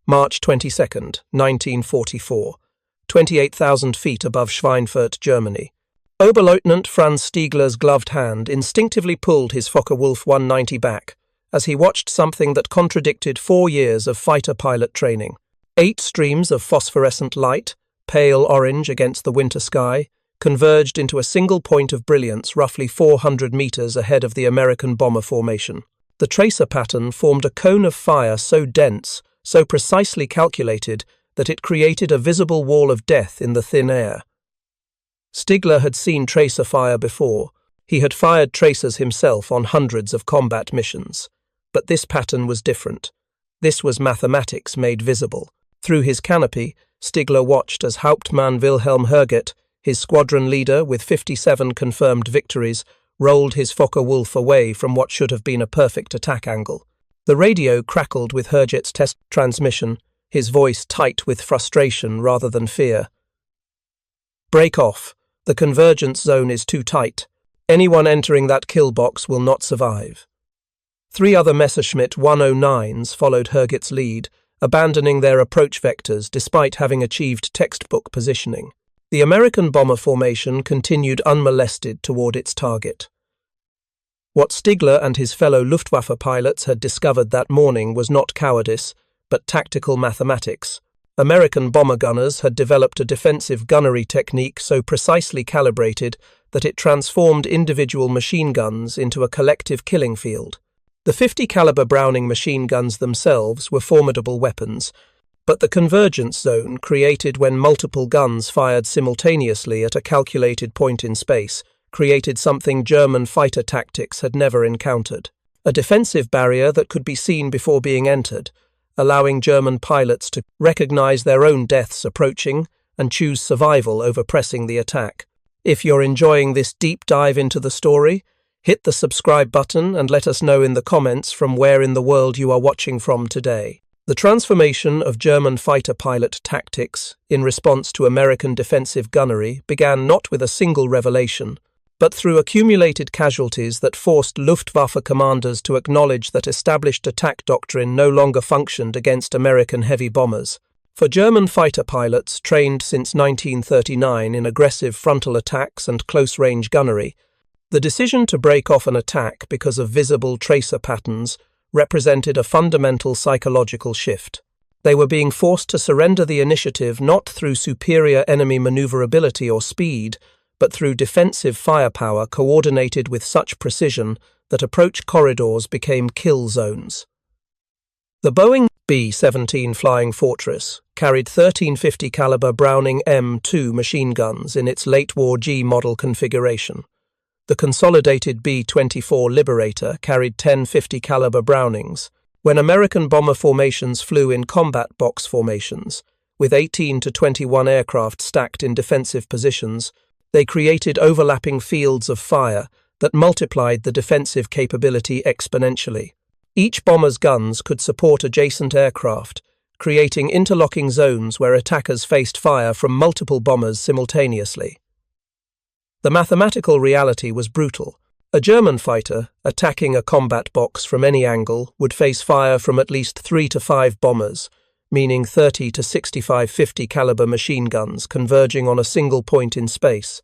March 22nd, 1944, 28,000 feet above Schweinfurt, Germany. Oberleutnant Franz Stigler's gloved hand instinctively pulled his Focke-Wulf 190 back as he watched something that contradicted 4 years of fighter pilot training. 8 streams of phosphorescent light, pale orange against the winter sky, converged into a single point of brilliance roughly 400 meters ahead of the American bomber formation. The tracer pattern formed a cone of fire so dense, so precisely calculated, that it created a visible wall of death in the thin air. Stigler had seen tracer fire before. He had fired tracers himself on hundreds of combat missions. But this pattern was different. This was mathematics made visible. Through his canopy, Stigler watched as Hauptmann Wilhelm Herget, his squadron leader with 57 confirmed victories, rolled his Focke-Wulf away from what should have been a perfect attack angle. The radio crackled with Herget's test transmission, his voice tight with frustration rather than fear. "Break off. The convergence zone is too tight. Anyone entering that kill box will not survive." 3 other Messerschmitt 109s followed Herget's lead, abandoning their approach vectors despite having achieved textbook positioning. The American bomber formation continued unmolested toward its target. What Stigler and his fellow Luftwaffe pilots had discovered that morning was not cowardice, but tactical mathematics. American bomber gunners had developed a defensive gunnery technique so precisely calibrated that it transformed individual machine guns into a collective killing field. The 50 caliber Browning machine guns themselves were formidable weapons, but the convergence zone created when multiple guns fired simultaneously at a calculated point in space created something German fighter tactics had never encountered. A defensive barrier that could be seen before being entered, allowing German pilots to recognize their own deaths approaching and choose survival over pressing the attack. If you're enjoying this deep dive into the story, hit the subscribe button and let us know in the comments from where in the world you are watching from today. The transformation of German fighter pilot tactics in response to American defensive gunnery began not with a single revelation, but through accumulated casualties that forced Luftwaffe commanders to acknowledge that established attack doctrine no longer functioned against American heavy bombers. For German fighter pilots trained since 1939 in aggressive frontal attacks and close-range gunnery, the decision to break off an attack because of visible tracer patterns represented a fundamental psychological shift. They were being forced to surrender the initiative not through superior enemy maneuverability or speed, but through defensive firepower coordinated with such precision that approach corridors became kill zones. The Boeing B-17 Flying Fortress carried 1350 caliber Browning M2 machine guns in its late-war G model configuration. The consolidated B-24 Liberator carried 1050 caliber Brownings. When American bomber formations flew in combat box formations, with 18 to 21 aircraft stacked in defensive positions, they created overlapping fields of fire that multiplied the defensive capability exponentially. Each bomber's guns could support adjacent aircraft, creating interlocking zones where attackers faced fire from multiple bombers simultaneously. The mathematical reality was brutal. A German fighter, attacking a combat box from any angle, would face fire from at least 3 to 5 bombers, meaning 30 to 65 50 caliber machine guns converging on a single point in space.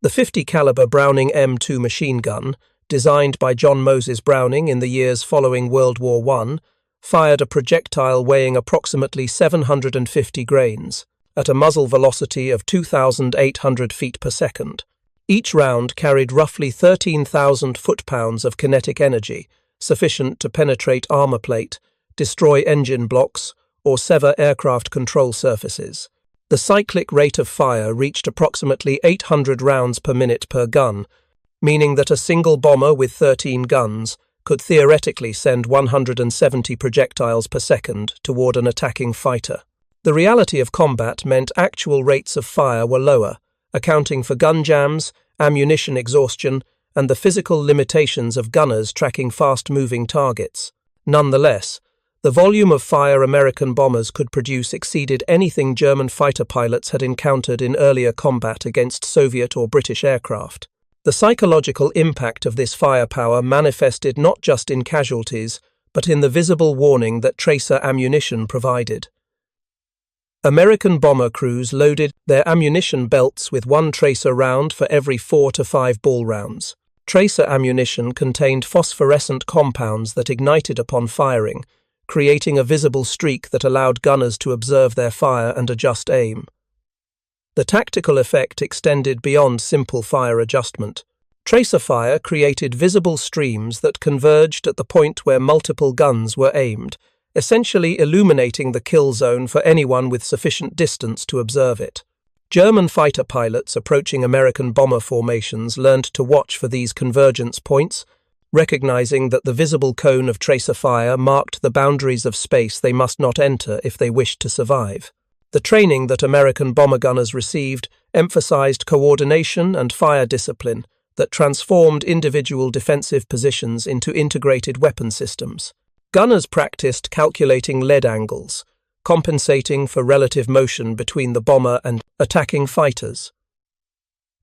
The 50 caliber Browning M2 machine gun, designed by John Moses Browning in the years following World War I, fired a projectile weighing approximately 750 grains, at a muzzle velocity of 2,800 feet per second. Each round carried roughly 13,000 foot-pounds of kinetic energy, sufficient to penetrate armor plate, destroy engine blocks, or sever aircraft control surfaces. The cyclic rate of fire reached approximately 800 rounds per minute per gun, meaning that a single bomber with 13 guns could theoretically send 170 projectiles per second toward an attacking fighter. The reality of combat meant actual rates of fire were lower, accounting for gun jams, ammunition exhaustion, and the physical limitations of gunners tracking fast-moving targets. Nonetheless, the volume of fire American bombers could produce exceeded anything German fighter pilots had encountered in earlier combat against Soviet or British aircraft. The psychological impact of this firepower manifested not just in casualties, but in the visible warning that tracer ammunition provided. American bomber crews loaded their ammunition belts with one tracer round for every 4 to 5 ball rounds. Tracer ammunition contained phosphorescent compounds that ignited upon firing, creating a visible streak that allowed gunners to observe their fire and adjust aim. The tactical effect extended beyond simple fire adjustment. Tracer fire created visible streams that converged at the point where multiple guns were aimed, essentially illuminating the kill zone for anyone with sufficient distance to observe it. German fighter pilots approaching American bomber formations learned to watch for these convergence points, recognizing that the visible cone of tracer fire marked the boundaries of space they must not enter if they wished to survive. The training that American bomber gunners received emphasized coordination and fire discipline that transformed individual defensive positions into integrated weapon systems. Gunners practiced calculating lead angles, compensating for relative motion between the bomber and attacking fighters.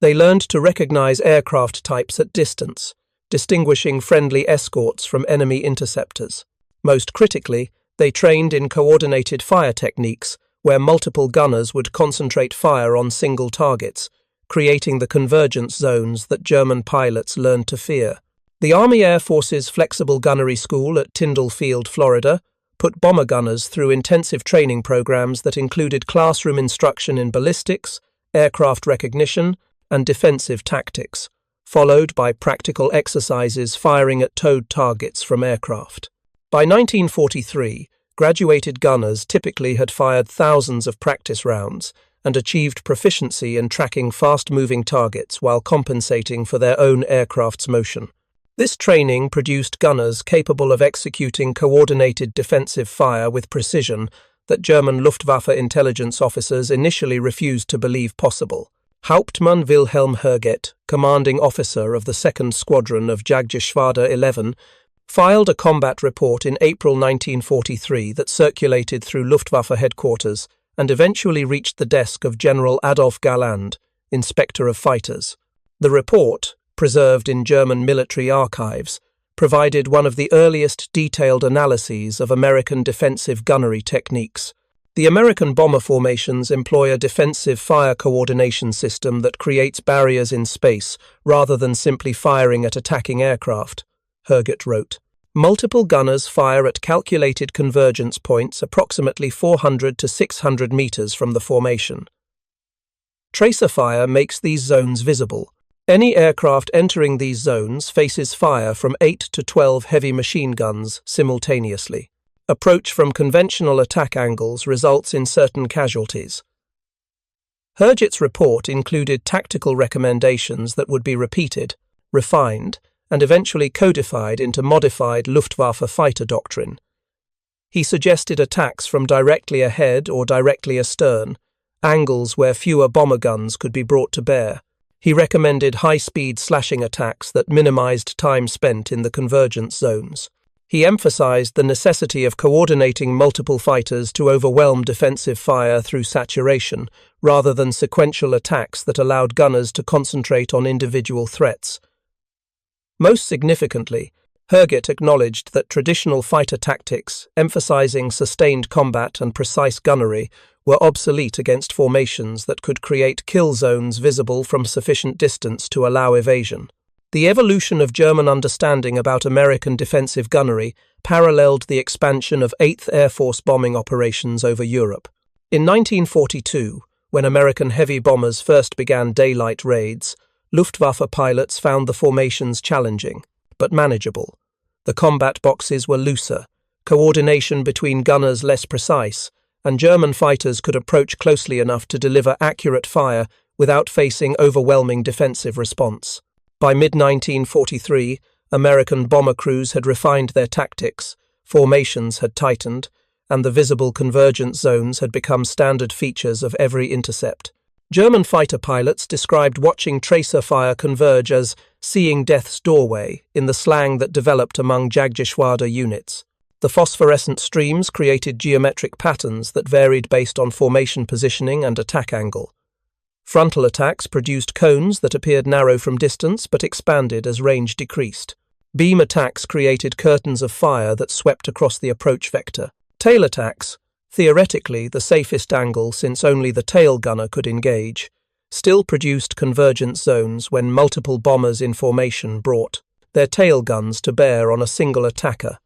They learned to recognize aircraft types at distance, distinguishing friendly escorts from enemy interceptors. Most critically, they trained in coordinated fire techniques, where multiple gunners would concentrate fire on single targets, creating the convergence zones that German pilots learned to fear. The Army Air Force's Flexible Gunnery School at Tyndall Field, Florida, put bomber gunners through intensive training programs that included classroom instruction in ballistics, aircraft recognition, and defensive tactics, followed by practical exercises firing at towed targets from aircraft. By 1943, graduated gunners typically had fired thousands of practice rounds and achieved proficiency in tracking fast-moving targets while compensating for their own aircraft's motion. This training produced gunners capable of executing coordinated defensive fire with precision that German Luftwaffe intelligence officers initially refused to believe possible. Hauptmann Wilhelm Herget, commanding officer of the 2nd Squadron of Jagdgeschwader 11, filed a combat report in April 1943 that circulated through Luftwaffe headquarters and eventually reached the desk of General Adolf Galland, Inspector of Fighters. The report, preserved in German military archives, provided one of the earliest detailed analyses of American defensive gunnery techniques. The American bomber formations employ a defensive fire coordination system that creates barriers in space rather than simply firing at attacking aircraft, Herget wrote. Multiple gunners fire at calculated convergence points approximately 400 to 600 meters from the formation. Tracer fire makes these zones visible. Any aircraft entering these zones faces fire from 8 to 12 heavy machine guns simultaneously. Approach from conventional attack angles results in certain casualties. Herget's report included tactical recommendations that would be repeated, refined, and eventually codified into modified Luftwaffe fighter doctrine. He suggested attacks from directly ahead or directly astern, angles where fewer bomber guns could be brought to bear. He recommended high-speed slashing attacks that minimized time spent in the convergence zones. He emphasized the necessity of coordinating multiple fighters to overwhelm defensive fire through saturation, rather than sequential attacks that allowed gunners to concentrate on individual threats. Most significantly, Herget acknowledged that traditional fighter tactics, emphasizing sustained combat and precise gunnery, were obsolete against formations that could create kill zones visible from sufficient distance to allow evasion. The evolution of German understanding about American defensive gunnery paralleled the expansion of 8th Air Force bombing operations over Europe. In 1942, when American heavy bombers first began daylight raids, Luftwaffe pilots found the formations challenging, but manageable. The combat boxes were looser, coordination between gunners less precise, and German fighters could approach closely enough to deliver accurate fire without facing overwhelming defensive response. By mid-1943, American bomber crews had refined their tactics, formations had tightened, and the visible convergence zones had become standard features of every intercept. German fighter pilots described watching tracer fire converge as seeing death's doorway in the slang that developed among Jagdgeschwader units. The phosphorescent streams created geometric patterns that varied based on formation positioning and attack angle. Frontal attacks produced cones that appeared narrow from distance but expanded as range decreased. Beam attacks created curtains of fire that swept across the approach vector. Tail attacks, theoretically the safest angle since only the tail gunner could engage, still produced convergence zones when multiple bombers in formation brought their tail guns to bear on a single attacker.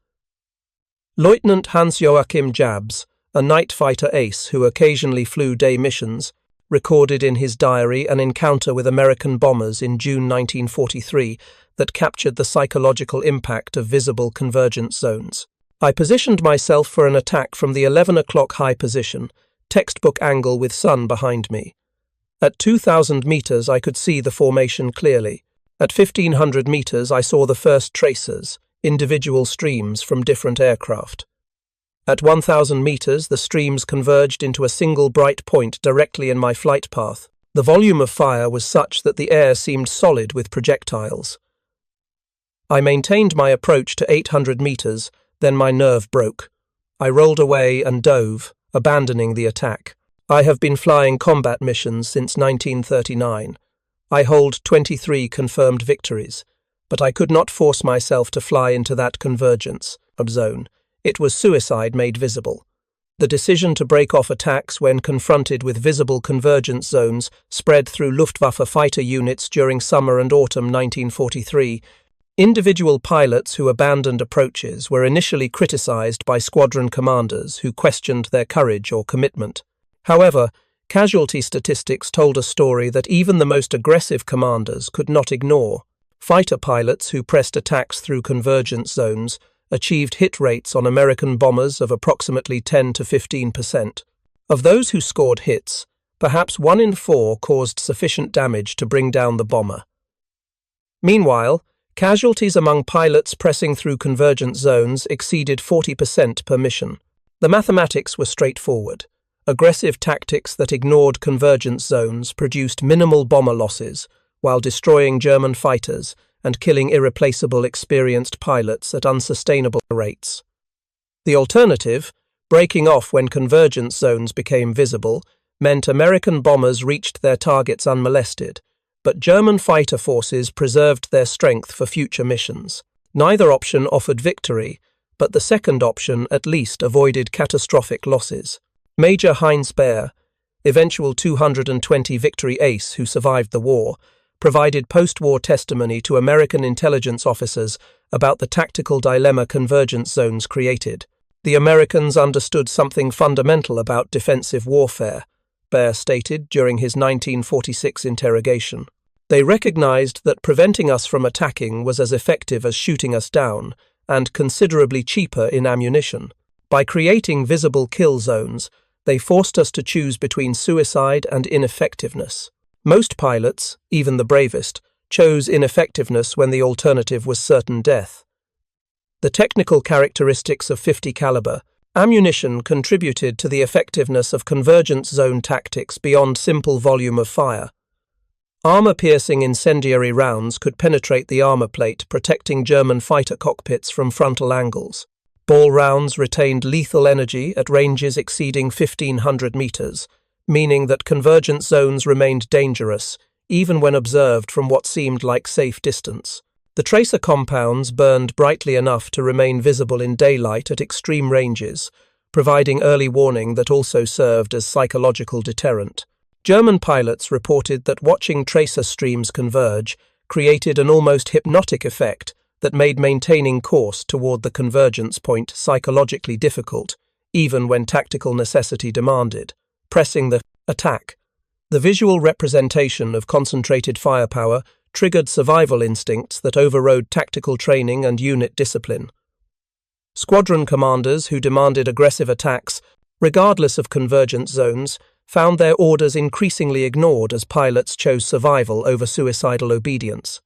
Lieutenant Hans-Joachim Jabs, a night fighter ace who occasionally flew day missions, recorded in his diary an encounter with American bombers in June 1943 that captured the psychological impact of visible convergence zones. I positioned myself for an attack from the 11 o'clock high position, textbook angle with sun behind me. At 2,000 meters I could see the formation clearly. At 1,500 meters I saw the first tracers, individual streams from different aircraft. At 1,000 meters the streams converged into a single bright point directly in my flight path. The volume of fire was such that the air seemed solid with projectiles. I maintained my approach to 800 meters, then my nerve broke. I rolled away and dove, abandoning the attack. I have been flying combat missions since 1939. I hold 23 confirmed victories, but I could not force myself to fly into that convergence zone. It was suicide made visible. The decision to break off attacks when confronted with visible convergence zones spread through Luftwaffe fighter units during summer and autumn 1943. Individual pilots who abandoned approaches were initially criticized by squadron commanders who questioned their courage or commitment. However, casualty statistics told a story that even the most aggressive commanders could not ignore. Fighter pilots who pressed attacks through convergence zones achieved hit rates on American bombers of approximately 10 to 15%. Of those who scored hits, perhaps 1 in 4 caused sufficient damage to bring down the bomber. Meanwhile, casualties among pilots pressing through convergence zones exceeded 40% per mission. The mathematics were straightforward. Aggressive tactics that ignored convergence zones produced minimal bomber losses, while destroying German fighters and killing irreplaceable experienced pilots at unsustainable rates. The alternative, breaking off when convergence zones became visible, meant American bombers reached their targets unmolested, but German fighter forces preserved their strength for future missions. Neither option offered victory, but the second option at least avoided catastrophic losses. Major Heinz Baer, eventual 220 victory ace who survived the war, provided post-war testimony to American intelligence officers about the tactical dilemma convergence zones created. The Americans understood something fundamental about defensive warfare, Baer stated during his 1946 interrogation. They recognized that preventing us from attacking was as effective as shooting us down, and considerably cheaper in ammunition. By creating visible kill zones, they forced us to choose between suicide and ineffectiveness. Most pilots, even the bravest, chose ineffectiveness when the alternative was certain death. The technical characteristics of .50 caliber ammunition contributed to the effectiveness of convergence zone tactics beyond simple volume of fire. Armor-piercing incendiary rounds could penetrate the armor plate, protecting German fighter cockpits from frontal angles. Ball rounds retained lethal energy at ranges exceeding 1,500 meters, meaning that convergence zones remained dangerous, even when observed from what seemed like safe distance. The tracer compounds burned brightly enough to remain visible in daylight at extreme ranges, providing early warning that also served as psychological deterrent. German pilots reported that watching tracer streams converge created an almost hypnotic effect that made maintaining course toward the convergence point psychologically difficult, even when tactical necessity demanded. Pressing the attack. The visual representation of concentrated firepower triggered survival instincts that overrode tactical training and unit discipline. Squadron commanders who demanded aggressive attacks, regardless of convergence zones, found their orders increasingly ignored as pilots chose survival over suicidal obedience.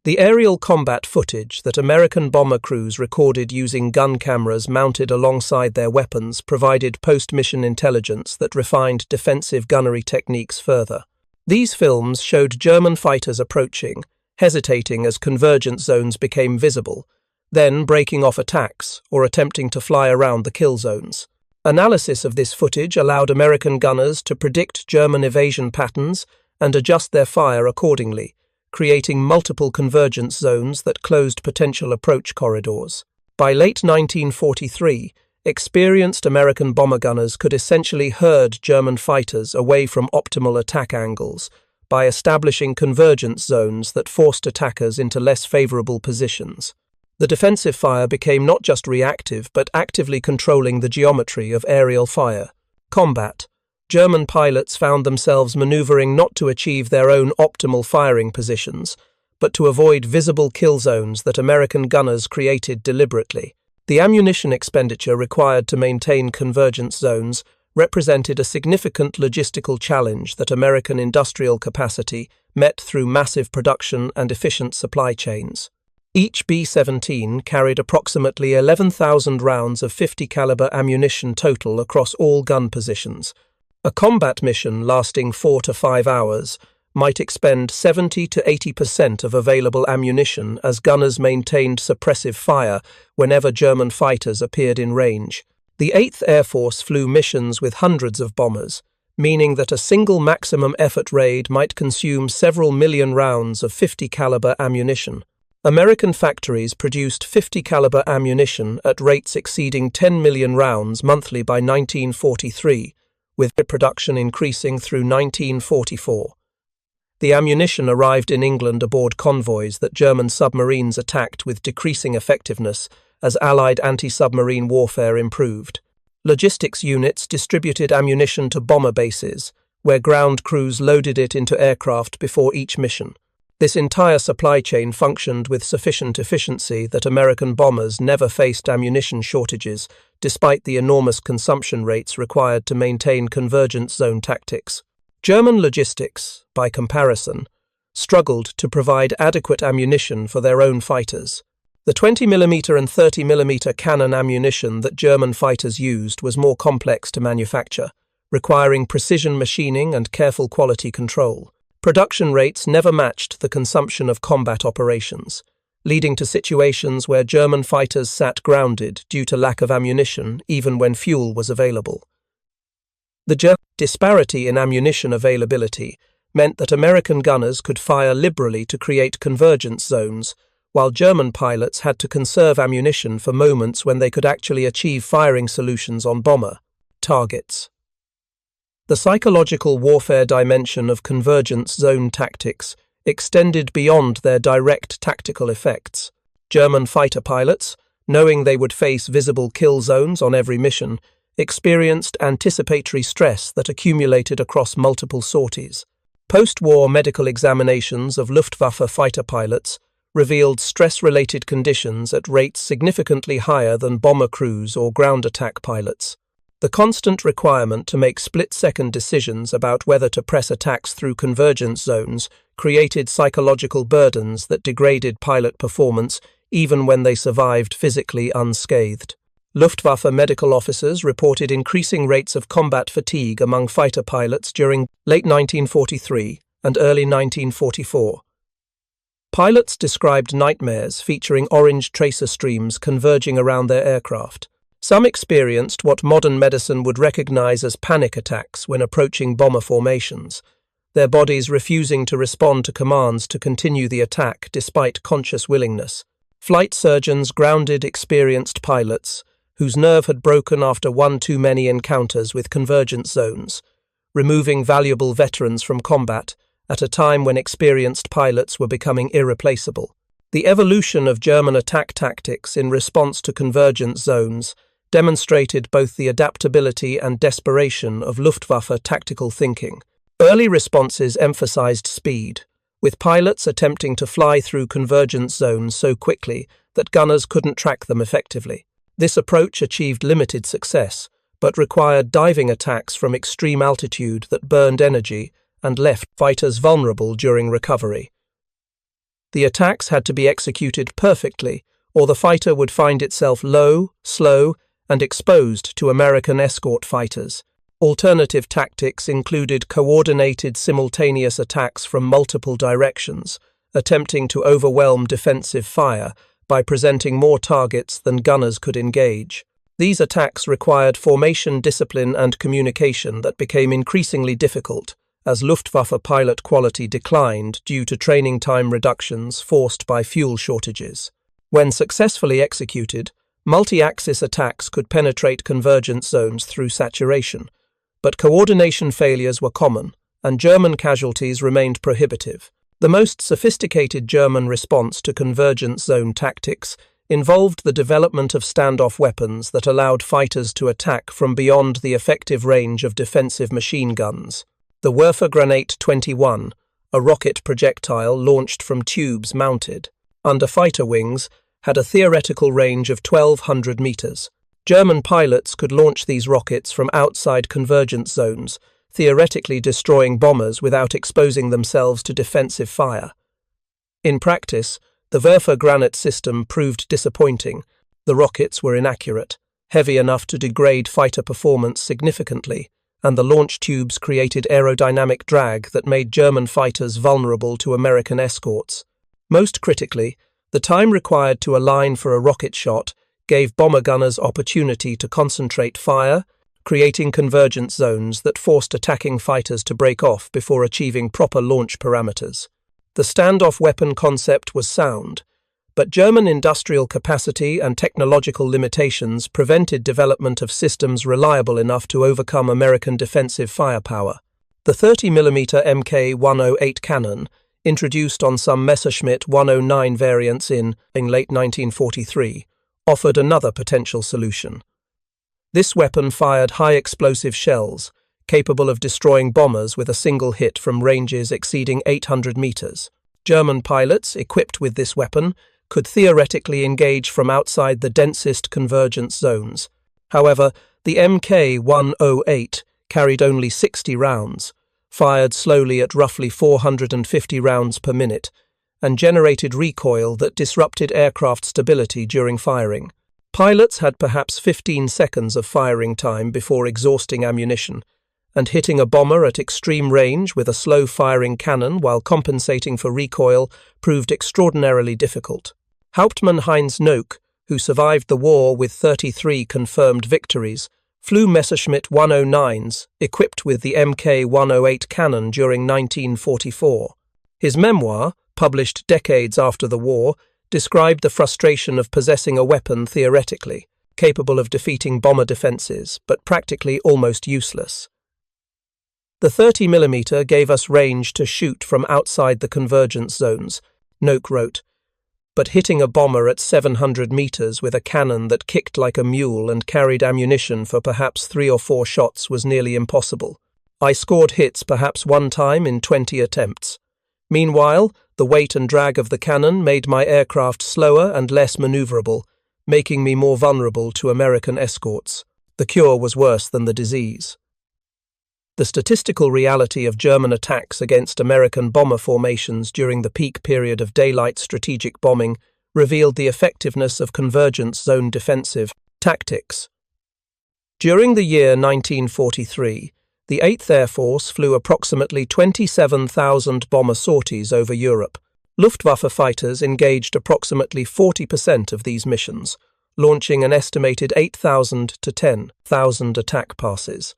The aerial combat footage that American bomber crews recorded using gun cameras mounted alongside their weapons provided post-mission intelligence that refined defensive gunnery techniques further. These films showed German fighters approaching, hesitating as convergence zones became visible, then breaking off attacks or attempting to fly around the kill zones. Analysis of this footage allowed American gunners to predict German evasion patterns and adjust their fire accordingly, creating multiple convergence zones that closed potential approach corridors. By late 1943, experienced American bomber gunners could essentially herd German fighters away from optimal attack angles by establishing convergence zones that forced attackers into less favorable positions. The defensive fire became not just reactive but actively controlling the geometry of aerial fire. Combat. German pilots found themselves maneuvering not to achieve their own optimal firing positions, but to avoid visible kill zones that American gunners created deliberately. The ammunition expenditure required to maintain convergence zones represented a significant logistical challenge that American industrial capacity met through massive production and efficient supply chains. Each B-17 carried approximately 11,000 rounds of 50 caliber ammunition total across all gun positions. A combat mission lasting 4 to 5 hours might expend 70 to 80% of available ammunition as gunners maintained suppressive fire whenever German fighters appeared in range. The 8th Air Force flew missions with hundreds of bombers, meaning that a single maximum effort raid might consume several million rounds of 50 caliber ammunition. American factories produced 50 caliber ammunition at rates exceeding 10 million rounds monthly by 1943, with production increasing through 1944. The ammunition arrived in England aboard convoys that German submarines attacked with decreasing effectiveness as Allied anti-submarine warfare improved. Logistics units distributed ammunition to bomber bases, where ground crews loaded it into aircraft before each mission. This entire supply chain functioned with sufficient efficiency that American bombers never faced ammunition shortages, despite the enormous consumption rates required to maintain convergence zone tactics. German logistics, by comparison, struggled to provide adequate ammunition for their own fighters. The 20mm and 30mm cannon ammunition that German fighters used was more complex to manufacture, requiring precision machining and careful quality control. Production rates never matched the consumption of combat operations, leading to situations where German fighters sat grounded due to lack of ammunition even when fuel was available. The disparity in ammunition availability meant that American gunners could fire liberally to create convergence zones, while German pilots had to conserve ammunition for moments when they could actually achieve firing solutions on bomber targets. The psychological warfare dimension of convergence zone tactics extended beyond their direct tactical effects. German fighter pilots, knowing they would face visible kill zones on every mission, experienced anticipatory stress that accumulated across multiple sorties. Post-war medical examinations of Luftwaffe fighter pilots revealed stress-related conditions at rates significantly higher than bomber crews or ground attack pilots. The constant requirement to make split-second decisions about whether to press attacks through convergence zones created psychological burdens that degraded pilot performance even when they survived physically unscathed. Luftwaffe medical officers reported increasing rates of combat fatigue among fighter pilots during late 1943 and early 1944. Pilots described nightmares featuring orange tracer streams converging around their aircraft. Some experienced what modern medicine would recognize as panic attacks when approaching bomber formations, their bodies refusing to respond to commands to continue the attack despite conscious willingness. Flight surgeons grounded experienced pilots whose nerve had broken after one too many encounters with convergence zones, removing valuable veterans from combat at a time when experienced pilots were becoming irreplaceable. The evolution of German attack tactics in response to convergence zones demonstrated both the adaptability and desperation of Luftwaffe tactical thinking. Early responses emphasized speed, with pilots attempting to fly through convergence zones so quickly that gunners couldn't track them effectively. This approach achieved limited success, but required diving attacks from extreme altitude that burned energy and left fighters vulnerable during recovery. The attacks had to be executed perfectly, or the fighter would find itself low, slow, and exposed to American escort fighters. Alternative tactics included coordinated simultaneous attacks from multiple directions, attempting to overwhelm defensive fire by presenting more targets than gunners could engage. These attacks required formation discipline and communication that became increasingly difficult as Luftwaffe pilot quality declined due to training time reductions forced by fuel shortages. When successfully executed, Multi-axis attacks could penetrate convergence zones through saturation, but coordination failures were common, and German casualties remained prohibitive. The most sophisticated German response to convergence zone tactics involved the development of standoff weapons that allowed fighters to attack from beyond the effective range of defensive machine guns. The Werfer Granate 21, a rocket projectile launched from tubes mounted under fighter wings, had a theoretical range of 1,200 meters. German pilots could launch these rockets from outside convergence zones, theoretically destroying bombers without exposing themselves to defensive fire. In practice, the Werfer Granate system proved disappointing. The rockets were inaccurate, heavy enough to degrade fighter performance significantly, and the launch tubes created aerodynamic drag that made German fighters vulnerable to American escorts. Most critically, the time required to align for a rocket shot gave bomber gunners opportunity to concentrate fire, creating convergence zones that forced attacking fighters to break off before achieving proper launch parameters. The standoff weapon concept was sound, but German industrial capacity and technological limitations prevented development of systems reliable enough to overcome American defensive firepower. The 30mm Mk-108 cannon, introduced on some Messerschmitt 109 variants in late 1943, offered another potential solution. This weapon fired high-explosive shells, capable of destroying bombers with a single hit from ranges exceeding 800 meters. German pilots, equipped with this weapon, could theoretically engage from outside the densest convergence zones. However, the Mk-108 carried only 60 rounds, fired slowly at roughly 450 rounds per minute, and generated recoil that disrupted aircraft stability during firing. Pilots had perhaps 15 seconds of firing time before exhausting ammunition, and hitting a bomber at extreme range with a slow-firing cannon while compensating for recoil proved extraordinarily difficult. Hauptmann Heinz Nock, who survived the war with 33 confirmed victories, flew Messerschmitt 109s equipped with the Mk-108 cannon during 1944. His memoir, published decades after the war, described the frustration of possessing a weapon theoretically, capable of defeating bomber defenses, but practically almost useless. The 30mm gave us range to shoot from outside the convergence zones, Nock wrote, but hitting a bomber at 700 meters with a cannon that kicked like a mule and carried ammunition for perhaps 3 or 4 shots was nearly impossible. I scored hits perhaps one time in 20 attempts. Meanwhile, the weight and drag of the cannon made my aircraft slower and less maneuverable, making me more vulnerable to American escorts. The cure was worse than the disease. The statistical reality of German attacks against American bomber formations during the peak period of daylight strategic bombing revealed the effectiveness of convergence zone defensive tactics. During the year 1943, the 8th Air Force flew approximately 27,000 bomber sorties over Europe. Luftwaffe fighters engaged approximately 40% of these missions, launching an estimated 8,000 to 10,000 attack passes.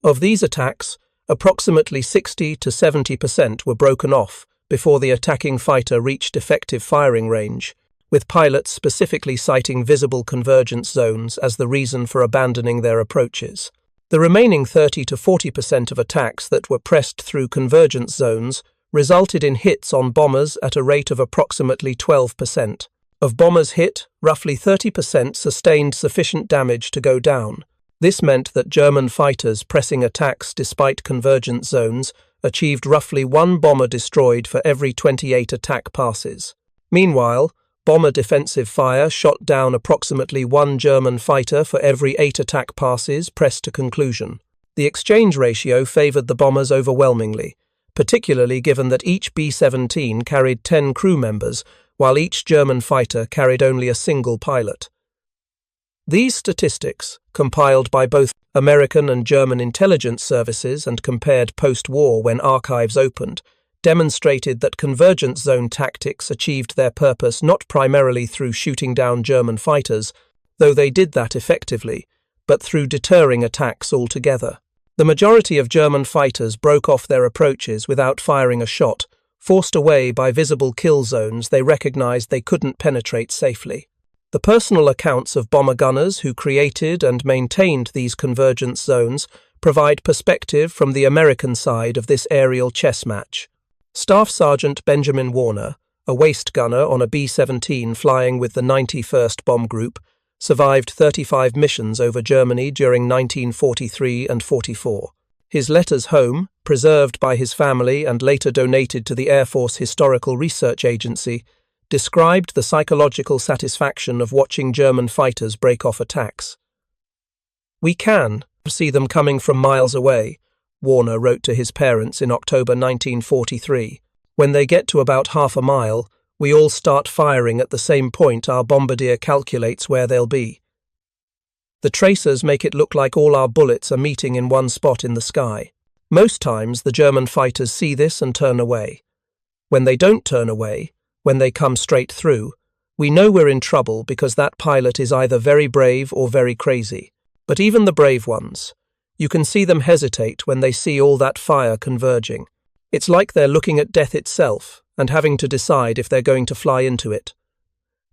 Of these attacks, approximately 60 to 70% were broken off before the attacking fighter reached effective firing range, with pilots specifically citing visible convergence zones as the reason for abandoning their approaches. The remaining 30 to 40% of attacks that were pressed through convergence zones resulted in hits on bombers at a rate of approximately 12%. Of bombers hit, roughly 30% sustained sufficient damage to go down. This meant that German fighters pressing attacks despite convergence zones achieved roughly 1 bomber destroyed for every 28 attack passes. Meanwhile, bomber defensive fire shot down approximately 1 German fighter for every 8 attack passes pressed to conclusion. The exchange ratio favored the bombers overwhelmingly, particularly given that each B-17 carried 10 crew members, while each German fighter carried only a single pilot. These statistics, compiled by both American and German intelligence services and compared post-war when archives opened, demonstrated that convergence zone tactics achieved their purpose not primarily through shooting down German fighters, though they did that effectively, but through deterring attacks altogether. The majority of German fighters broke off their approaches without firing a shot, forced away by visible kill zones they recognized they couldn't penetrate safely. The personal accounts of bomber gunners who created and maintained these convergence zones provide perspective from the American side of this aerial chess match. Staff Sergeant Benjamin Warner, a waist gunner on a B-17 flying with the 91st Bomb Group, survived 35 missions over Germany during 1943 and 44. His letters home, preserved by his family and later donated to the Air Force Historical Research Agency, described the psychological satisfaction of watching German fighters break off attacks. "We can see them coming from miles away," Warner wrote to his parents in October 1943. "When they get to about half a mile, we all start firing at the same point our bombardier calculates where they'll be. The tracers make it look like all our bullets are meeting in one spot in the sky. Most times the German fighters see this and turn away. When they don't turn away, when they come straight through, we know we're in trouble because that pilot is either very brave or very crazy. But even the brave ones, you can see them hesitate when they see all that fire converging. It's like they're looking at death itself and having to decide if they're going to fly into it."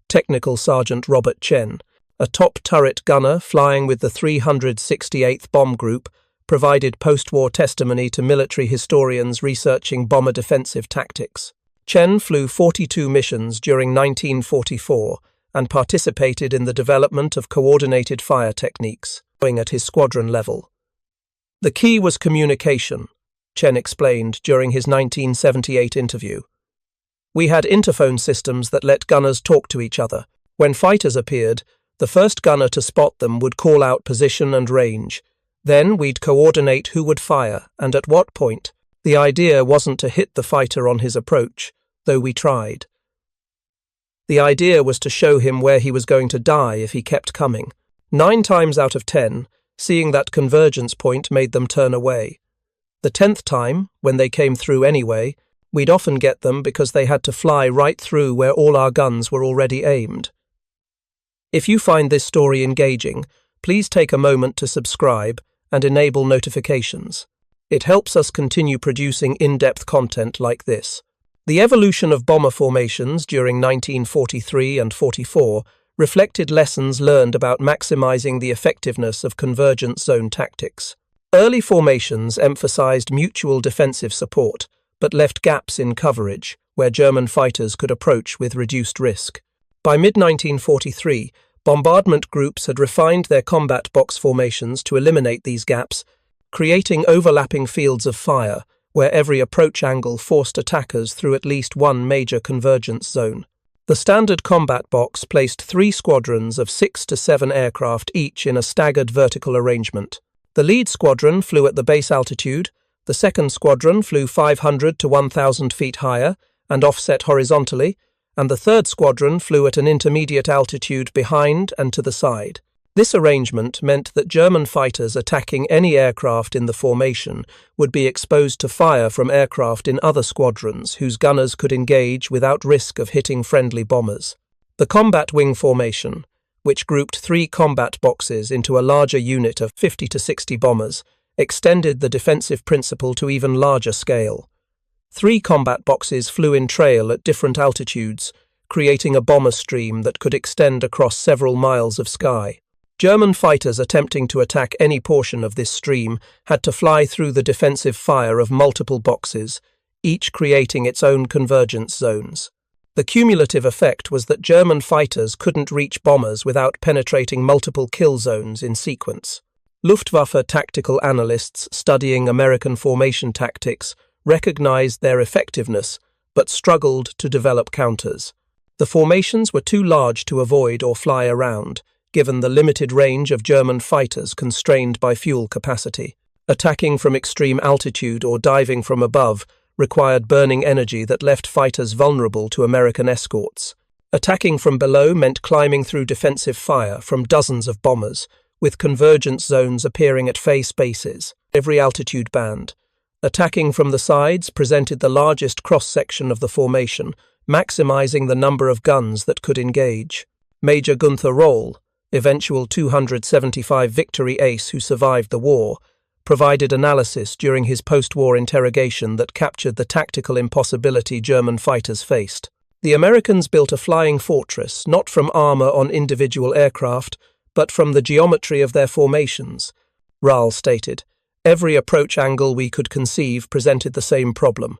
Technical Sergeant Robert Chen, a top turret gunner flying with the 368th Bomb Group, provided post-war testimony to military historians researching bomber defensive tactics. Chen flew 42 missions during 1944 and participated in the development of coordinated fire techniques, going at his squadron level. "The key was communication," Chen explained during his 1978 interview. "We had interphone systems that let gunners talk to each other. When fighters appeared, the first gunner to spot them would call out position and range. Then we'd coordinate who would fire and at what point. The idea wasn't to hit the fighter on his approach, though we tried. The idea was to show him where he was going to die if he kept coming. 9 times out of 10, seeing that convergence point made them turn away. The 10th time, when they came through anyway, we'd often get them because they had to fly right through where all our guns were already aimed." If you find this story engaging, please take a moment to subscribe and enable notifications. It helps us continue producing in-depth content like this. The evolution of bomber formations during 1943 and 44 reflected lessons learned about maximizing the effectiveness of convergence zone tactics. Early formations emphasized mutual defensive support, but left gaps in coverage where German fighters could approach with reduced risk. By mid-1943, bombardment groups had refined their combat box formations to eliminate these gaps, creating overlapping fields of fire where every approach angle forced attackers through at least one major convergence zone. The standard combat box placed 3 squadrons of 6 to 7 aircraft each in a staggered vertical arrangement. The lead squadron flew at the base altitude, the second squadron flew 500 to 1,000 feet higher and offset horizontally, and the third squadron flew at an intermediate altitude behind and to the side. This arrangement meant that German fighters attacking any aircraft in the formation would be exposed to fire from aircraft in other squadrons whose gunners could engage without risk of hitting friendly bombers. The combat wing formation, which grouped 3 combat boxes into a larger unit of 50 to 60 bombers, extended the defensive principle to even larger scale. 3 combat boxes flew in trail at different altitudes, creating a bomber stream that could extend across several miles of sky. German fighters attempting to attack any portion of this stream had to fly through the defensive fire of multiple boxes, each creating its own convergence zones. The cumulative effect was that German fighters couldn't reach bombers without penetrating multiple kill zones in sequence. Luftwaffe tactical analysts studying American formation tactics recognized their effectiveness, but struggled to develop counters. The formations were too large to avoid or fly around, given the limited range of German fighters constrained by fuel capacity. Attacking from extreme altitude or diving from above required burning energy that left fighters vulnerable to American escorts. Attacking from below meant climbing through defensive fire from dozens of bombers, with convergence zones appearing at face bases, every altitude band. Attacking from the sides presented the largest cross-section of the formation, maximizing the number of guns that could engage. Major Gunther Rohl, eventual 275 victory ace who survived the war, provided analysis during his post-war interrogation that captured the tactical impossibility German fighters faced. The Americans built a flying fortress not from armor on individual aircraft, but from the geometry of their formations. Rahl stated, "Every approach angle we could conceive presented the same problem.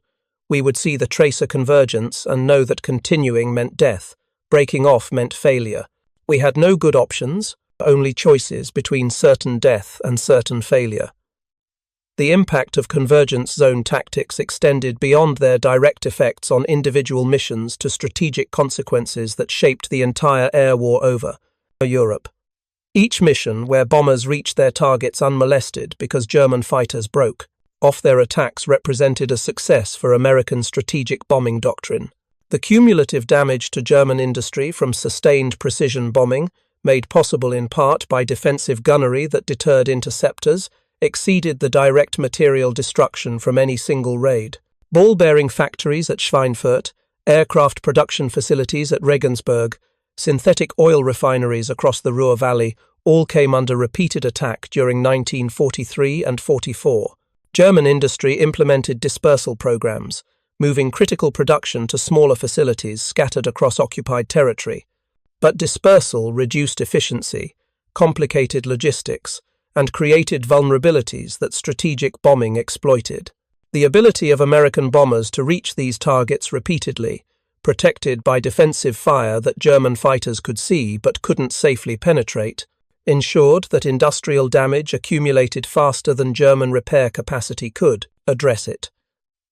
We would see the tracer convergence and know that continuing meant death, breaking off meant failure. We had no good options, only choices between certain death and certain failure." The impact of convergence zone tactics extended beyond their direct effects on individual missions to strategic consequences that shaped the entire air war over Europe. Each mission where bombers reached their targets unmolested because German fighters broke off their attacks represented a success for American strategic bombing doctrine. The cumulative damage to German industry from sustained precision bombing, made possible in part by defensive gunnery that deterred interceptors, exceeded the direct material destruction from any single raid. Ball-bearing factories at Schweinfurt, aircraft production facilities at Regensburg, synthetic oil refineries across the Ruhr Valley all came under repeated attack during 1943 and 44. German industry implemented dispersal programs, moving critical production to smaller facilities scattered across occupied territory. But dispersal reduced efficiency, complicated logistics, and created vulnerabilities that strategic bombing exploited. The ability of American bombers to reach these targets repeatedly, protected by defensive fire that German fighters could see but couldn't safely penetrate, ensured that industrial damage accumulated faster than German repair capacity could address it.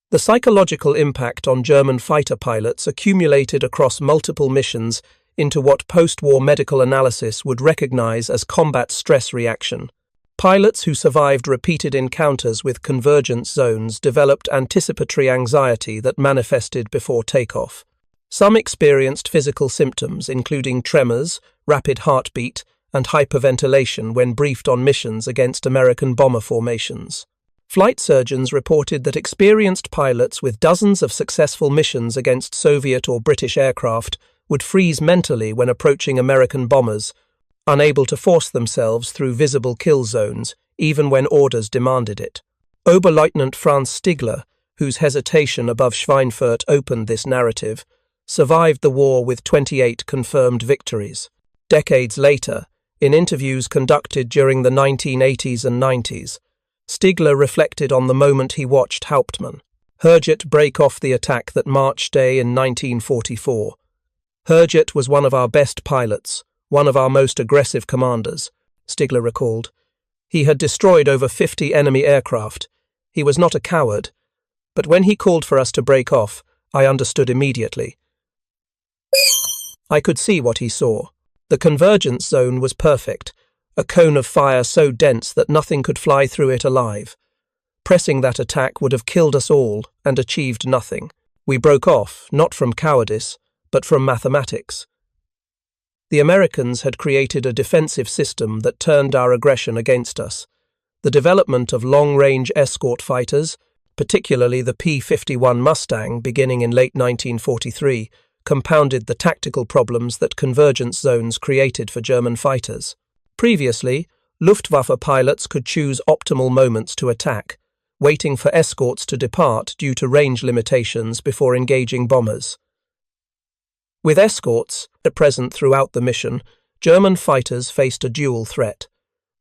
The psychological impact on German fighter pilots accumulated across multiple missions into what post-war medical analysis would recognize as combat stress reaction. Pilots who survived repeated encounters with convergence zones developed anticipatory anxiety that manifested before takeoff. Some experienced physical symptoms, including tremors, rapid heartbeat, and hyperventilation when briefed on missions against American bomber formations. Flight surgeons reported that experienced pilots with dozens of successful missions against Soviet or British aircraft would freeze mentally when approaching American bombers, unable to force themselves through visible kill zones, even when orders demanded it. Oberleutnant Franz Stigler, whose hesitation above Schweinfurt opened this narrative, survived the war with 28 confirmed victories. Decades later, in interviews conducted during the 1980s and 90s, Stigler reflected on the moment he watched Hauptmann Herget break off the attack that March Day in 1944. "Herget was one of our best pilots, one of our most aggressive commanders," Stigler recalled. "He had destroyed over 50 enemy aircraft. He was not a coward. But when he called for us to break off, I understood immediately. I could see what he saw. The convergence zone was perfect, a cone of fire so dense that nothing could fly through it alive. Pressing that attack would have killed us all and achieved nothing. We broke off, not from cowardice, but from mathematics." The Americans had created a defensive system that turned our aggression against us. The development of long-range escort fighters, particularly the P-51 Mustang beginning in late 1943, compounded the tactical problems that convergence zones created for German fighters. Previously, Luftwaffe pilots could choose optimal moments to attack, waiting for escorts to depart due to range limitations before engaging bombers. With escorts present throughout the mission, German fighters faced a dual threat.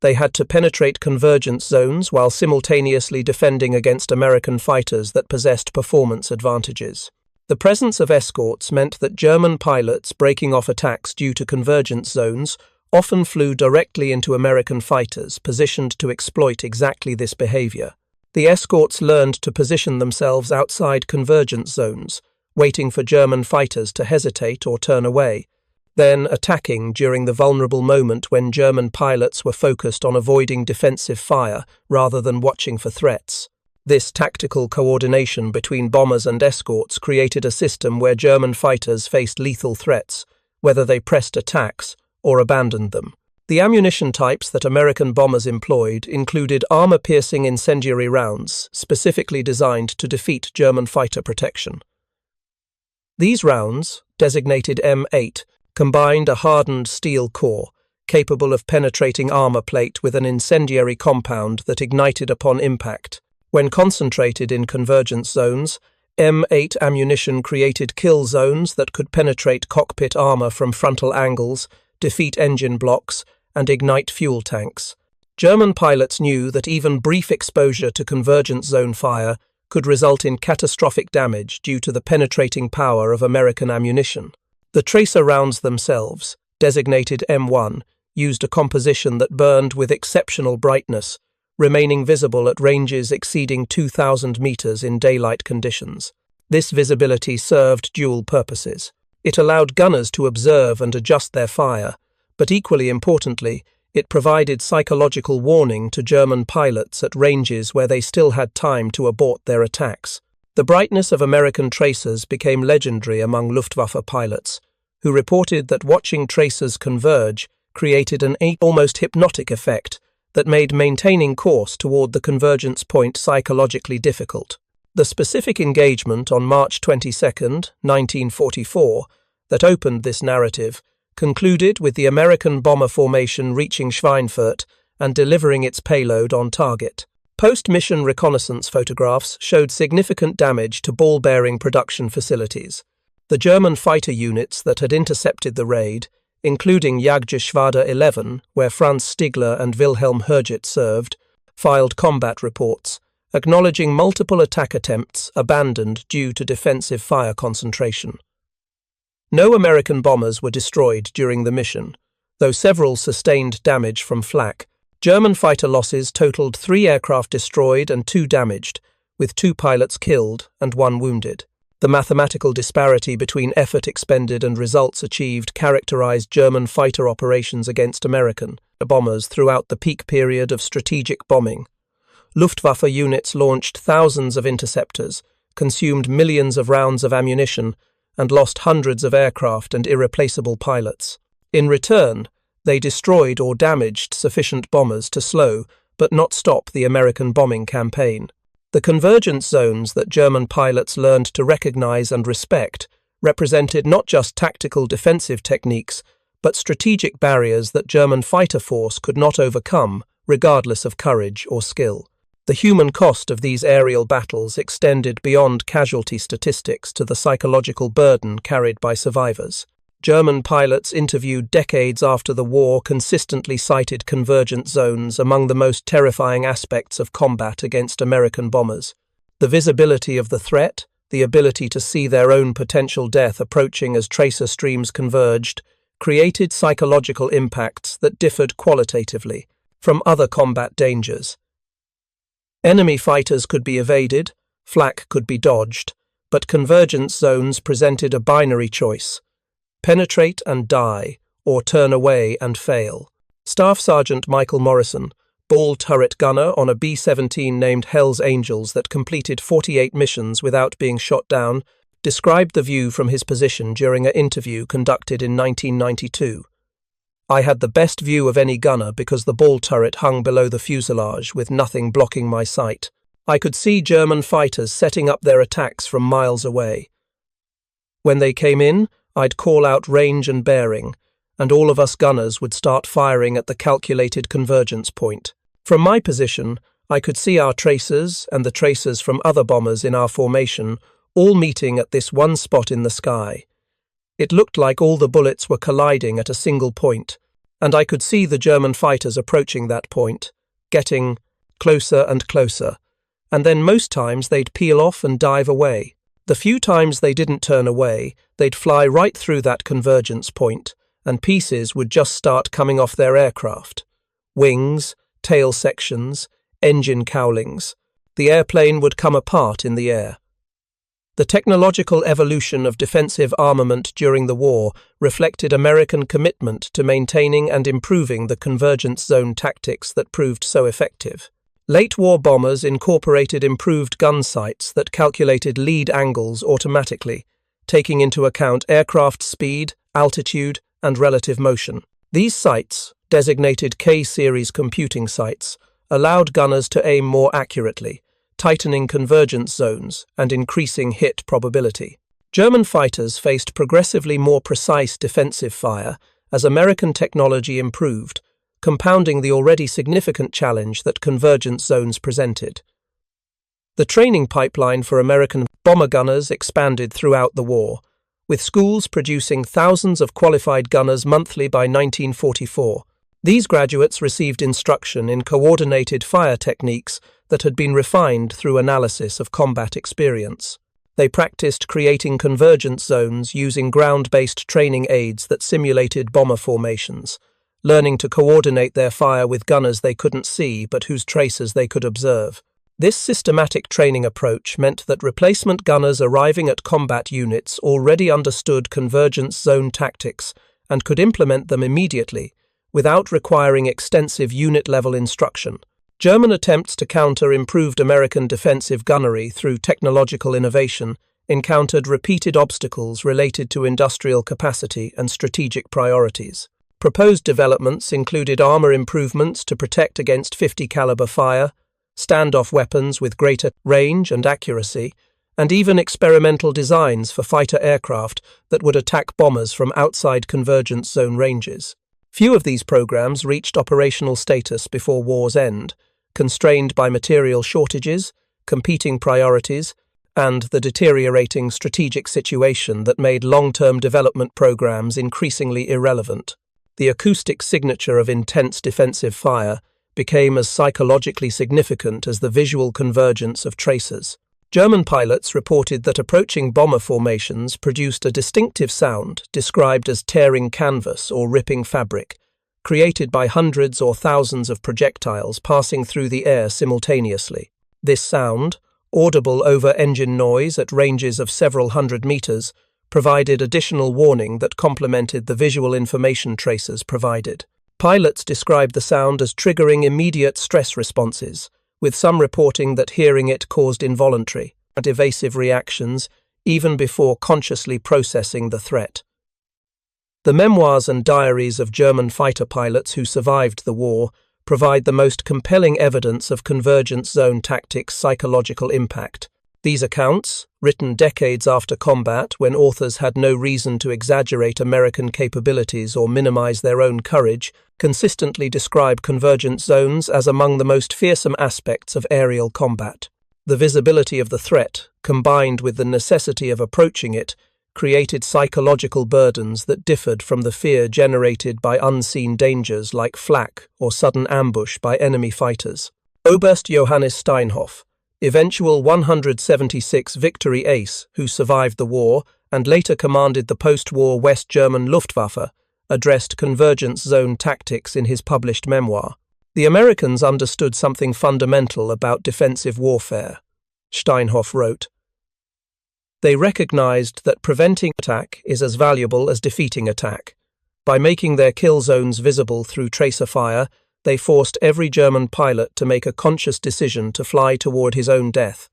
They had to penetrate convergence zones while simultaneously defending against American fighters that possessed performance advantages. The presence of escorts meant that German pilots breaking off attacks due to convergence zones often flew directly into American fighters positioned to exploit exactly this behavior. The escorts learned to position themselves outside convergence zones, waiting for German fighters to hesitate or turn away, then attacking during the vulnerable moment when German pilots were focused on avoiding defensive fire rather than watching for threats. This tactical coordination between bombers and escorts created a system where German fighters faced lethal threats, whether they pressed attacks or abandoned them. The ammunition types that American bombers employed included armor-piercing incendiary rounds, specifically designed to defeat German fighter protection. These rounds, designated M8, combined a hardened steel core, capable of penetrating armor plate with an incendiary compound that ignited upon impact. When concentrated in convergence zones, M8 ammunition created kill zones that could penetrate cockpit armor from frontal angles, defeat engine blocks, and ignite fuel tanks. German pilots knew that even brief exposure to convergence zone fire could result in catastrophic damage due to the penetrating power of American ammunition. The tracer rounds themselves, designated M1, used a composition that burned with exceptional brightness, remaining visible at ranges exceeding 2,000 meters in daylight conditions. This visibility served dual purposes. It allowed gunners to observe and adjust their fire, but equally importantly, it provided psychological warning to German pilots at ranges where they still had time to abort their attacks. The brightness of American tracers became legendary among Luftwaffe pilots, who reported that watching tracers converge created an almost hypnotic effect that made maintaining course toward the convergence point psychologically difficult. The specific engagement on March 22, 1944, that opened this narrative concluded with the American bomber formation reaching Schweinfurt and delivering its payload on target. Post-mission reconnaissance photographs showed significant damage to ball-bearing production facilities. The German fighter units that had intercepted the raid, including Jagdgeschwader 11, where Franz Stigler and Wilhelm Herget served, filed combat reports, acknowledging multiple attack attempts abandoned due to defensive fire concentration. No American bombers were destroyed during the mission, though several sustained damage from flak. German fighter losses totaled 3 aircraft destroyed and 2 damaged, with 2 pilots killed and 1 wounded. The mathematical disparity between effort expended and results achieved characterized German fighter operations against American bombers throughout the peak period of strategic bombing. Luftwaffe units launched thousands of interceptors, consumed millions of rounds of ammunition, and lost hundreds of aircraft and irreplaceable pilots. In return, they destroyed or damaged sufficient bombers to slow but not stop the American bombing campaign. The convergence zones that German pilots learned to recognize and respect represented not just tactical defensive techniques, but strategic barriers that German fighter force could not overcome, regardless of courage or skill. The human cost of these aerial battles extended beyond casualty statistics to the psychological burden carried by survivors. German pilots interviewed decades after the war consistently cited convergent zones among the most terrifying aspects of combat against American bombers. The visibility of the threat, the ability to see their own potential death approaching as tracer streams converged, created psychological impacts that differed qualitatively from other combat dangers. Enemy fighters could be evaded, flak could be dodged, but convergence zones presented a binary choice: penetrate and die, or turn away and fail. Staff Sergeant Michael Morrison, ball turret gunner on a B-17 named Hell's Angels that completed 48 missions without being shot down, described the view from his position during an interview conducted in 1992. "I had the best view of any gunner because the ball turret hung below the fuselage with nothing blocking my sight. I could see German fighters setting up their attacks from miles away. When they came in, I'd call out range and bearing, and all of us gunners would start firing at the calculated convergence point. From my position, I could see our tracers and the tracers from other bombers in our formation all meeting at this one spot in the sky. It looked like all the bullets were colliding at a single point, and I could see the German fighters approaching that point, getting closer and closer, and then most times they'd peel off and dive away. The few times they didn't turn away, they'd fly right through that convergence point, and pieces would just start coming off their aircraft. Wings, tail sections, engine cowlings. The airplane would come apart in the air." The technological evolution of defensive armament during the war reflected American commitment to maintaining and improving the convergence zone tactics that proved so effective. Late-war bombers incorporated improved gun sights that calculated lead angles automatically, taking into account aircraft speed, altitude, and relative motion. These sights, designated K-series computing sights, allowed gunners to aim more accurately, tightening convergence zones and increasing hit probability. German fighters faced progressively more precise defensive fire as American technology improved, compounding the already significant challenge that convergence zones presented. The training pipeline for American bomber gunners expanded throughout the war, with schools producing thousands of qualified gunners monthly by 1944. These graduates received instruction in coordinated fire techniques that had been refined through analysis of combat experience. They practiced creating convergence zones using ground-based training aids that simulated bomber formations, learning to coordinate their fire with gunners they couldn't see but whose traces they could observe. This systematic training approach meant that replacement gunners arriving at combat units already understood convergence zone tactics and could implement them immediately, without requiring extensive unit-level instruction. German attempts to counter improved American defensive gunnery through technological innovation encountered repeated obstacles related to industrial capacity and strategic priorities. Proposed developments included armor improvements to protect against 50 caliber fire, standoff weapons with greater range and accuracy, and even experimental designs for fighter aircraft that would attack bombers from outside convergence zone ranges. Few of these programs reached operational status before war's end, constrained by material shortages, competing priorities, and the deteriorating strategic situation that made long-term development programs increasingly irrelevant. The acoustic signature of intense defensive fire became as psychologically significant as the visual convergence of tracers. German pilots reported that approaching bomber formations produced a distinctive sound described as tearing canvas or ripping fabric, created by hundreds or thousands of projectiles passing through the air simultaneously. This sound, audible over engine noise at ranges of several hundred meters, provided additional warning that complemented the visual information tracers provided. Pilots described the sound as triggering immediate stress responses, with some reporting that hearing it caused involuntary and evasive reactions even before consciously processing the threat. The memoirs and diaries of German fighter pilots who survived the war provide the most compelling evidence of convergence zone tactics' psychological impact. These accounts, written decades after combat when authors had no reason to exaggerate American capabilities or minimize their own courage, consistently describe convergence zones as among the most fearsome aspects of aerial combat. The visibility of the threat, combined with the necessity of approaching it, created psychological burdens that differed from the fear generated by unseen dangers like flak or sudden ambush by enemy fighters. Oberst Johannes Steinhoff, eventual 176 Victory Ace who survived the war and later commanded the post-war West German Luftwaffe, addressed convergence zone tactics in his published memoir. The Americans understood something fundamental about defensive warfare, Steinhoff wrote. They recognized that preventing attack is as valuable as defeating attack. By making their kill zones visible through tracer fire, they forced every German pilot to make a conscious decision to fly toward his own death.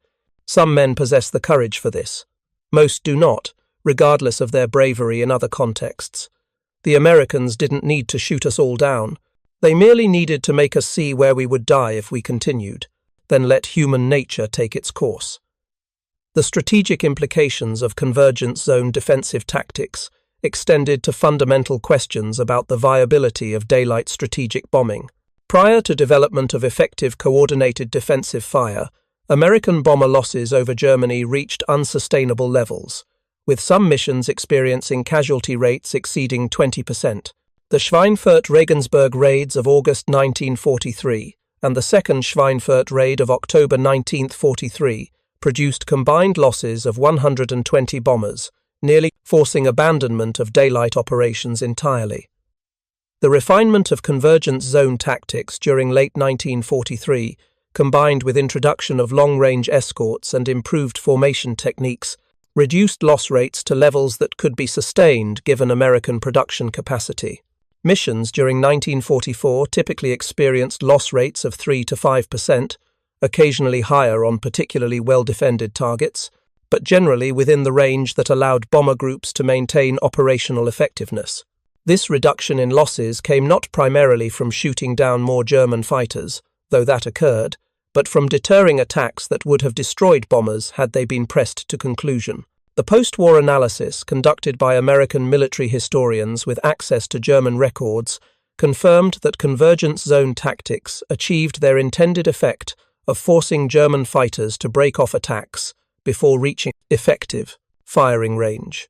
Some men possess the courage for this. Most do not, regardless of their bravery in other contexts. The Americans didn't need to shoot us all down. They merely needed to make us see where we would die if we continued, then let human nature take its course. The strategic implications of convergence zone defensive tactics extended to fundamental questions about the viability of daylight strategic bombing. Prior to development of effective coordinated defensive fire, American bomber losses over Germany reached unsustainable levels, with some missions experiencing casualty rates exceeding 20%. The Schweinfurt-Regensburg raids of August 1943 and the second Schweinfurt raid of October 1943 produced combined losses of 120 bombers, nearly forcing abandonment of daylight operations entirely. The refinement of convergence zone tactics during late 1943, combined with introduction of long-range escorts and improved formation techniques, reduced loss rates to levels that could be sustained given American production capacity. Missions during 1944 typically experienced loss rates of 3 to 5%, occasionally higher on particularly well-defended targets, but generally within the range that allowed bomber groups to maintain operational effectiveness. This reduction in losses came not primarily from shooting down more German fighters, though that occurred, but from deterring attacks that would have destroyed bombers had they been pressed to conclusion. The post-war analysis conducted by American military historians with access to German records confirmed that convergence zone tactics achieved their intended effect of forcing German fighters to break off attacks before reaching effective firing range.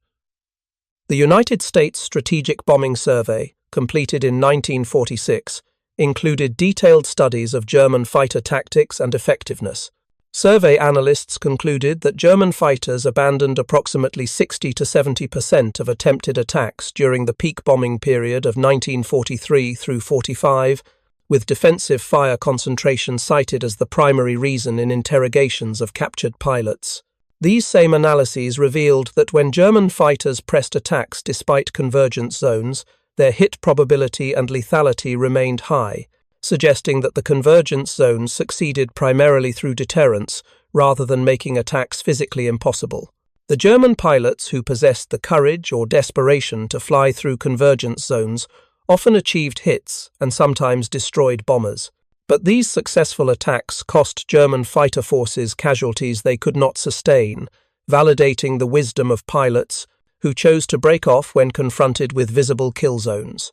The United States Strategic Bombing Survey, completed in 1946, included detailed studies of German fighter tactics and effectiveness. Survey analysts concluded that German fighters abandoned approximately 60 to 70% of attempted attacks during the peak bombing period of 1943 through 45, with defensive fire concentration cited as the primary reason in interrogations of captured pilots. These same analyses revealed that when German fighters pressed attacks despite convergence zones, their hit probability and lethality remained high, suggesting that the convergence zones succeeded primarily through deterrence rather than making attacks physically impossible. The German pilots who possessed the courage or desperation to fly through convergence zones often achieved hits and sometimes destroyed bombers. But these successful attacks cost German fighter forces casualties they could not sustain, validating the wisdom of pilots who chose to break off when confronted with visible kill zones.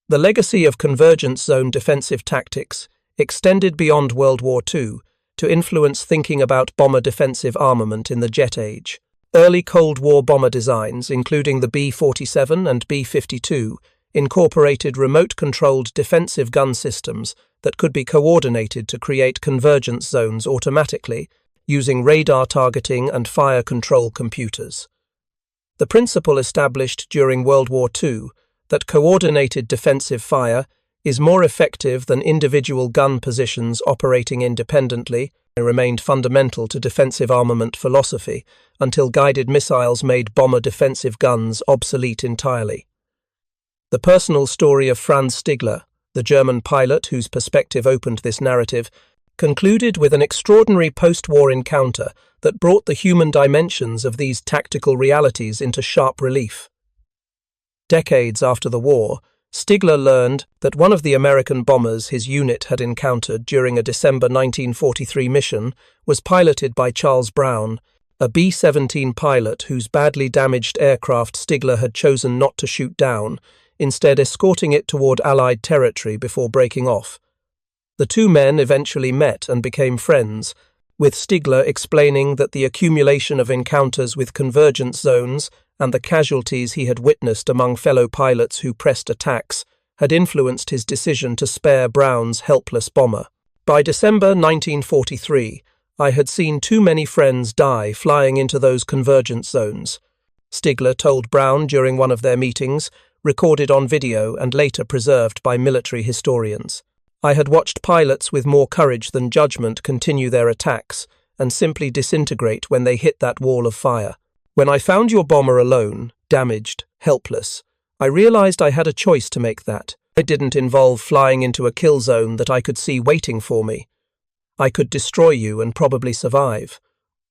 The legacy of convergence zone defensive tactics extended beyond World War II to influence thinking about bomber defensive armament in the jet age. Early Cold War bomber designs, including the B-47 and B-52, incorporated remote-controlled defensive gun systems that could be coordinated to create convergence zones automatically using radar targeting and fire control computers. The principle established during World War II that coordinated defensive fire is more effective than individual gun positions operating independently remained fundamental to defensive armament philosophy until guided missiles made bomber defensive guns obsolete entirely. The personal story of Franz Stigler, the German pilot whose perspective opened this narrative, concluded with an extraordinary post-war encounter that brought the human dimensions of these tactical realities into sharp relief. Decades after the war, Stigler learned that one of the American bombers his unit had encountered during a December 1943 mission was piloted by Charles Brown, a B-17 pilot whose badly damaged aircraft Stigler had chosen not to shoot down, instead escorting it toward Allied territory before breaking off. The two men eventually met and became friends, with Stigler explaining that the accumulation of encounters with convergence zones and the casualties he had witnessed among fellow pilots who pressed attacks had influenced his decision to spare Brown's helpless bomber. By December 1943, I had seen too many friends die flying into those convergence zones, Stigler told Brown during one of their meetings, recorded on video and later preserved by military historians. I had watched pilots with more courage than judgment continue their attacks and simply disintegrate when they hit that wall of fire. When I found your bomber alone, damaged, helpless, I realized I had a choice to make that. It didn't involve flying into a kill zone that I could see waiting for me. I could destroy you and probably survive,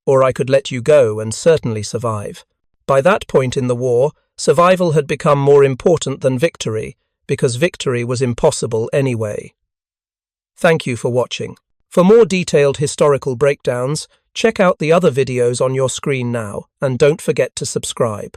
or I could let you go and certainly survive. By that point in the war, survival had become more important than victory, because victory was impossible anyway. Thank you for watching. For more detailed historical breakdowns, check out the other videos on your screen now, and don't forget to subscribe.